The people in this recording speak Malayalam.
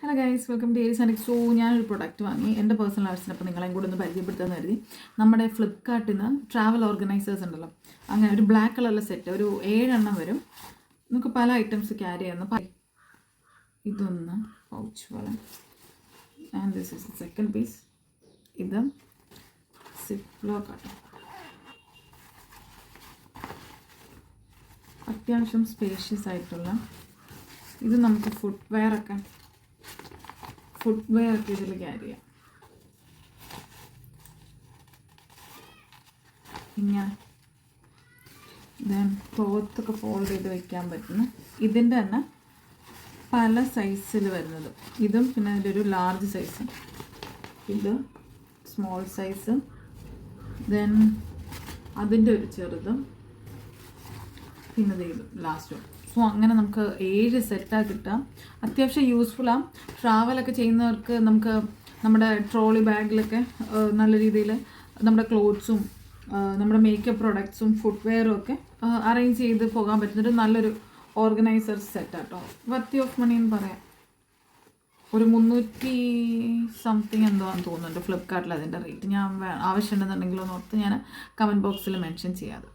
ഹലോ ഗൈസ്, വെൽക്കം ടു ഏരിസാനിക്. സോ ഞാനൊരു പ്രൊഡക്റ്റ് വാങ്ങി എൻ്റെ പേഴ്സണൽ ആവശ്യത്തിന്. അപ്പോൾ നിങ്ങളെയും കൂടെ ഒന്ന് പരിചയപ്പെടുത്താമെന്ന് കരുതി. നമ്മുടെ ഫ്ലിപ്കാർട്ടിൽ നിന്ന് ട്രാവൽ ഓർഗനൈസേഴ്സ് ഉണ്ടല്ലോ, അങ്ങനെ ഒരു ബ്ലാക്ക് കളറിലെ സെറ്റ്, ഒരു 7 എണ്ണം വരും. നമുക്ക് പല ഐറ്റംസ് ക്യാരി ചെയ്യുന്ന ഇതൊന്ന് പൗച്ച് പോലെ. And this is second piece. ഇത് സിപ്ലോക്കാണ്. അത്യാവശ്യം സ്പേഷ്യസ് ആയിട്ടുള്ള ഇത്. നമുക്ക് ഫുട്വെയർ ഒക്കെ ഇതിൽ ക്യാരി ചെയ്യാം. ഇങ്ങനെ ക്ലോത്തൊക്കെ ഫോൾഡ് ചെയ്ത് വയ്ക്കാൻ പറ്റുന്ന ഇതിൻ്റെ തന്നെ പല സൈസിൽ വരുന്നത്. ഇതും പിന്നെ അതിൻ്റെ ഒരു ലാർജ് സൈസ്, ഇത് സ്മോൾ സൈസ്, ദെൻ അതിൻ്റെ ഒരു ചെറുതും, പിന്നെ ഇത് ലാസ്റ്റ് വൺ. സോ അങ്ങനെ നമുക്ക് 7 സെറ്റാണ് കിട്ടാം. അത്യാവശ്യം യൂസ്ഫുള്ളാണ്. ട്രാവലൊക്കെ ചെയ്യുന്നവർക്ക് നമുക്ക് നമ്മുടെ ട്രോളി ബാഗിലൊക്കെ നല്ല രീതിയിൽ നമ്മുടെ ക്ലോത്ത്സും നമ്മുടെ മേക്കപ്പ് പ്രൊഡക്ട്സും ഫുട്വെയറും ഒക്കെ അറേഞ്ച് ചെയ്ത് പോകാൻ പറ്റുന്നൊരു നല്ലൊരു ഓർഗനൈസർ സെറ്റാട്ടോ. വർത്തി ഓഫ് മണി എന്ന് പറയാം. ഒരു 300 സംതിങ് എന്തോ ആണെന്ന് തോന്നുന്നുണ്ട് ഫ്ലിപ്കാർട്ടിൽ അതിൻ്റെ റേറ്റ്. ഞാൻ ആവശ്യമുണ്ടെന്നുണ്ടെങ്കിലോ ഓർത്ത് ഞാൻ കമൻറ്റ് ബോക്സിൽ മെൻഷൻ ചെയ്യാതെ.